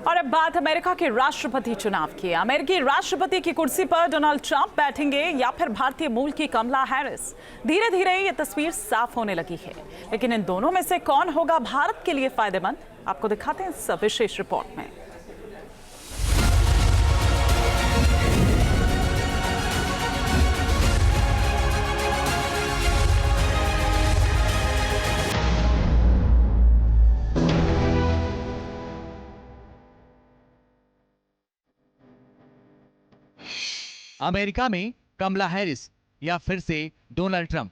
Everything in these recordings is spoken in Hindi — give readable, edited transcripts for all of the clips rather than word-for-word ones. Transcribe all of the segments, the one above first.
और अब बात अमेरिका के राष्ट्रपति चुनाव की। अमेरिकी राष्ट्रपति की कुर्सी पर डोनाल्ड ट्रंप बैठेंगे या फिर भारतीय मूल की कमला हैरिस। धीरे धीरे ये तस्वीर साफ होने लगी है, लेकिन इन दोनों में से कौन होगा भारत के लिए फायदेमंद, आपको दिखाते हैं इस विशेष रिपोर्ट में। अमेरिका में कमला हैरिस या फिर से डोनाल्ड ट्रंप।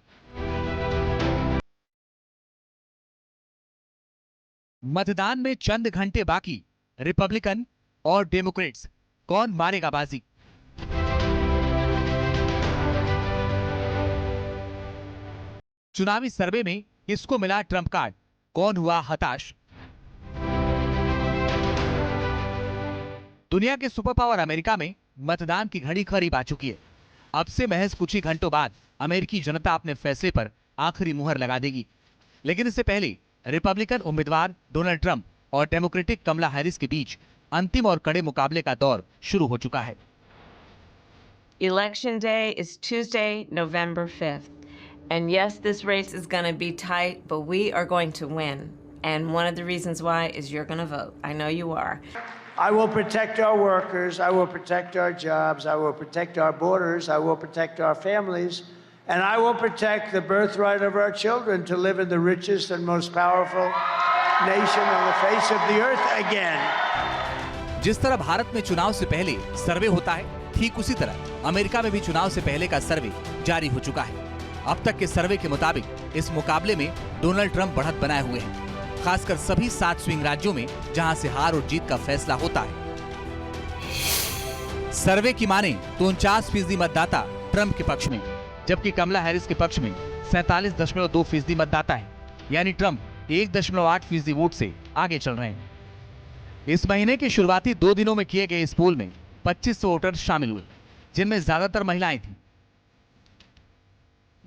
मतदान में चंद घंटे बाकी, रिपब्लिकन और डेमोक्रेट्स, कौन मारेगा बाजी? चुनावी सर्वे में किसको मिला ट्रंप कार्ड, कौन हुआ हताश? दुनिया के सुपर पावर अमेरिका में मतदान की घड़ी करीब आ चुकी है। अब से महज कुछ ही घंटों बाद अमेरिकी जनता अपने फैसले पर आखिरी मुहर लगा देगी। लेकिन इससे पहले रिपब्लिकन उम्मीदवार डोनाल्ड ट्रंप और डेमोक्रेटिक कमला हैरिस के बीच अंतिम और कड़े मुकाबले का दौर शुरू हो चुका है। Election day is Tuesday, November 5th. And yes, this race is going to be tight, but we are going to win. And one of the reasons why is you're going to vote. I know you are. I will protect our workers. I will protect our jobs. I will protect our borders. I will protect our families. And I will protect the birthright of our children to live in the richest and most powerful nation on the face of the earth again. जिस तरह भारत में चुनाव से पहले सर्वे होता है, ठीक उसी तरह अमेरिका में भी चुनाव से पहले का सर्वे जारी हो चुका है। अब तक के सर्वे के मुताबिक इस मुकाबले में डोनाल्ड ट्रंप बढ़त बनाए हुए हैं, खासकर सभी 7 स्विंग राज्यों में जहां से हार और जीत का फैसला होता है। सर्वे की माने तो 49% मतदाता ट्रंप के पक्ष में, जबकि कमला हैरिस के पक्ष में 47.2% मतदाता है, यानी ट्रंप 1.8% वोट से आगे चल रहे हैं। इस महीने के शुरुआती 2 दिनों में किए गए इस पोल में 2500 वोटर शामिल हुए, जिनमें ज्यादातर महिलाएं थीं।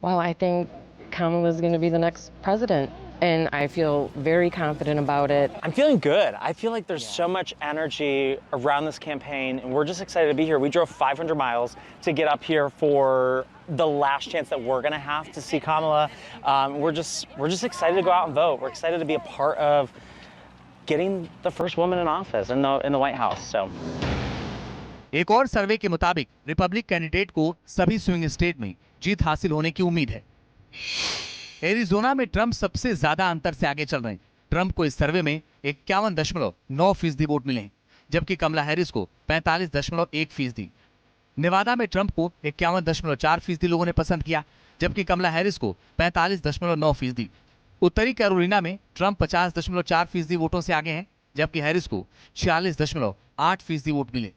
Well, I think Kamala is going to be the next president, and I feel very confident about it. I'm feeling good. I feel like there's so much energy around this campaign, and we're just excited to be here. We drove 500 miles to get up here for the last chance that we're going to have to see Kamala. We're just excited to go out and vote. We're excited to be a part of getting the first woman in office in the White House. So. एक और सर्वे के मुताबिक रिपब्लिक कैंडिडेट को सभी स्विंग स्टेट में जीत हासिल होने की उम्मीद है। एरिजोना में ट्रंप सबसे ज्यादा अंतर से आगे चल रहे हैं। ट्रंप को इस सर्वे में 51.9% वोट मिले, जबकि कमला हैरिस को 45.1%। नेवादा में ट्रंप को 51.4% लोगों ने पसंद किया, जबकि कमला हैरिस को 45.9%। उत्तरी कैरोलिना में ट्रंप 50.4% वोटों से आगे हैं, जबकि हैरिस को 46.8% वोट मिले।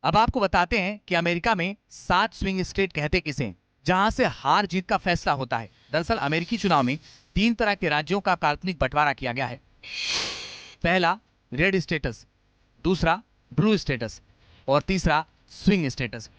अब आपको बताते हैं कि अमेरिका में 7 स्विंग स्टेट कहते किसे, जहां से हार जीत का फैसला होता है। दरअसल अमेरिकी चुनाव में 3 तरह के राज्यों का काल्पनिक बंटवारा किया गया है। पहला रेड स्टेटस, दूसरा ब्लू स्टेटस और तीसरा स्विंग स्टेटस।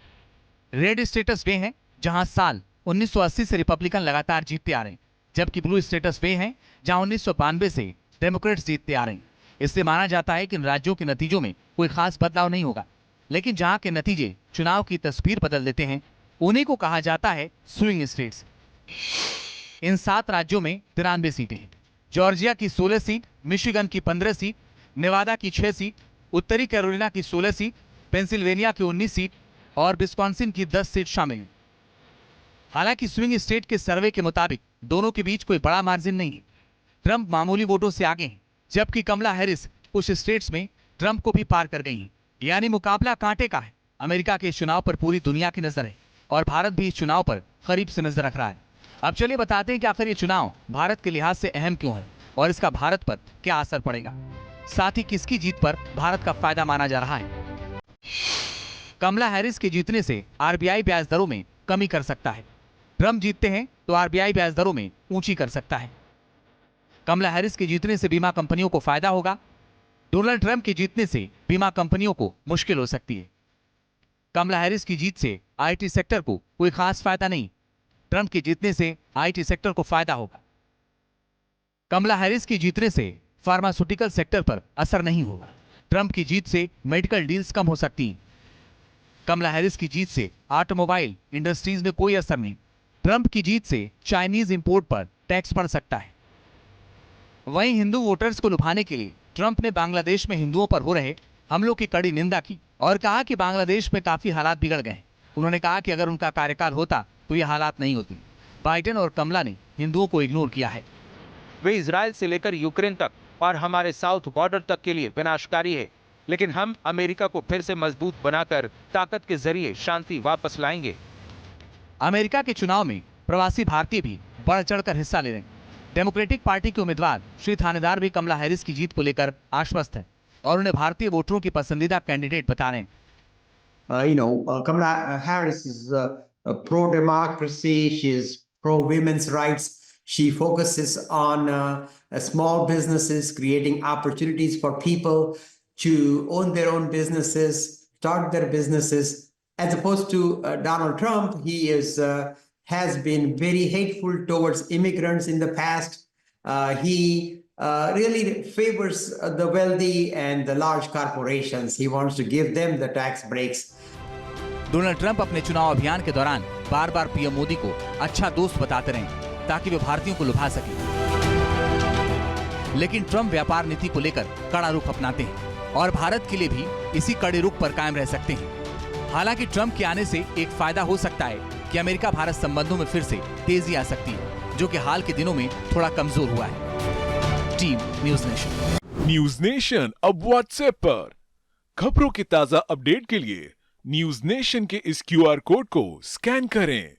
रेड स्टेटस वे हैं जहां साल 1980 से रिपब्लिकन लगातार जीतते आ रहे हैं, जबकि ब्लू स्टेटस वे हैं जहां 1992 से डेमोक्रेट्स जीतते आ रहे हैं। इससे माना जाता है कि इन राज्यों के नतीजों में कोई खास बदलाव नहीं होगा, लेकिन जहां के नतीजे चुनाव की तस्वीर बदल देते हैं, उन्हीं को कहा जाता है स्विंग स्टेट्स। इन 7 राज्यों में 93 सीटें हैं। जॉर्जिया की 16 सीट, मिशिगन की 15 सीट, नेवादा की 6 सीट, उत्तरी कैरोलिना की 16 सीट, पेंसिल्वेनिया की 19 सीट और विस्कॉन्सिन की 10 सीट शामिल हैं। हालांकि स्विंग स्टेट के सर्वे के मुताबिक दोनों के बीच कोई बड़ा मार्जिन नहीं है। ट्रंप मामूली वोटों से आगे हैं, जबकि कमला हैरिस कुछ स्टेट्स में ट्रंप को भी पार कर गई हैं। यानी मुकाबला कांटे का है। अमेरिका के चुनाव पर पूरी दुनिया की नजर है और भारत भी इस चुनाव पर करीब से नजर रख रहा है। अब चलिए बताते हैं कि आखिर ये चुनाव भारत के लिहाज से अहम क्यों है और इसका भारत पर क्या असर पड़ेगा, साथ ही किसकी जीत पर भारत का फायदा माना जा रहा है। कमला हैरिस के जीतने से आरबीआई ब्याज दरों में कमी कर सकता है। ट्रंप जीतते हैं तो आरबीआई ब्याज दरों में ऊंची कर सकता है। कमला हैरिस के जीतने से बीमा कंपनियों को फायदा होगा। डोनाल्ड ट्रंप के जीतने से बीमा कंपनियों को मुश्किल हो सकती है। कमला हैरिस की जीत से आईटी सेक्टर को कोई खास फायदा नहीं, ट्रंप के जीतने से आईटी सेक्टर को फायदा होगा। कमला हैरिस की जीतने से फार्मास्यूटिकल सेक्टर पर असर नहीं होगा। ट्रंप की जीत से मेडिकल डील्स कम हो सकती हैं। कमला हैरिस की जीत से ऑटोमोबाइल इंडस्ट्रीज में कोई असर नहीं। ट्रंप की जीत से चाइनीज इंपोर्ट पर टैक्स बढ़ सकता है। वहीं हिंदू वोटर्स को लुभाने के लिए ट्रंप ने बांग्लादेश में हिंदुओं पर हो रहे हमलों की कड़ी निंदा की और कहा कि बांग्लादेश में काफी हालात बिगड़ गए। उन्होंने कहा कि अगर उनका कार्यकाल होता तो ये हालात नहीं होती। बाइडेन और कमला ने हिंदुओं को इग्नोर किया है। वे इजराइल से लेकर यूक्रेन तक और हमारे साउथ बॉर्डर तक के लिए विनाशकारी है, लेकिन हम अमेरिका को फिर से मजबूत बनाकर ताकत के जरिए शांति वापस लाएंगे। अमेरिका के चुनाव में प्रवासी भारतीय भी बढ़ चढ़कर हिस्सा ले रहे हैं। डेमोक्रेटिक पार्टी के उम्मीदवार श्री थानेदार भी कमला हैरिस की जीत को लेकर आश्वस्त है और उन्हें भारतीय वोटरों की पसंदीदा कैंडिडेट बता रहे हैं। Kamala Harris is pro-democracy. She is pro-women's rights. She focuses on small businesses, creating opportunities for people to own their own businesses, start their businesses. As opposed to Donald Trump, he has been very hateful towards immigrants in the past. He really favors the wealthy and the large corporations. He wants to give them the tax breaks. Donald Trump अपने चुनाव अभियान के दौरान बार बार पीएम मोदी को अच्छा दोस्त बताते रहे ताकि वे भारतीयों को लुभा सके। लेकिन ट्रंप व्यापार नीति को लेकर कड़ा रुख अपनाते हैं और भारत के लिए भी इसी कड़े रुख पर कायम रह सकते हैं। हालांकि ट्रंप के आने से एक फायदा हो सकता है कि अमेरिका भारत संबंधों में फिर से तेजी आ सकती है, जो कि हाल के दिनों में थोड़ा कमजोर हुआ है। Team news nation. News nation अब व्हाट्सएप पर खबरों की ताजा अपडेट के लिए न्यूज नेशन के इस QR कोड को स्कैन करें।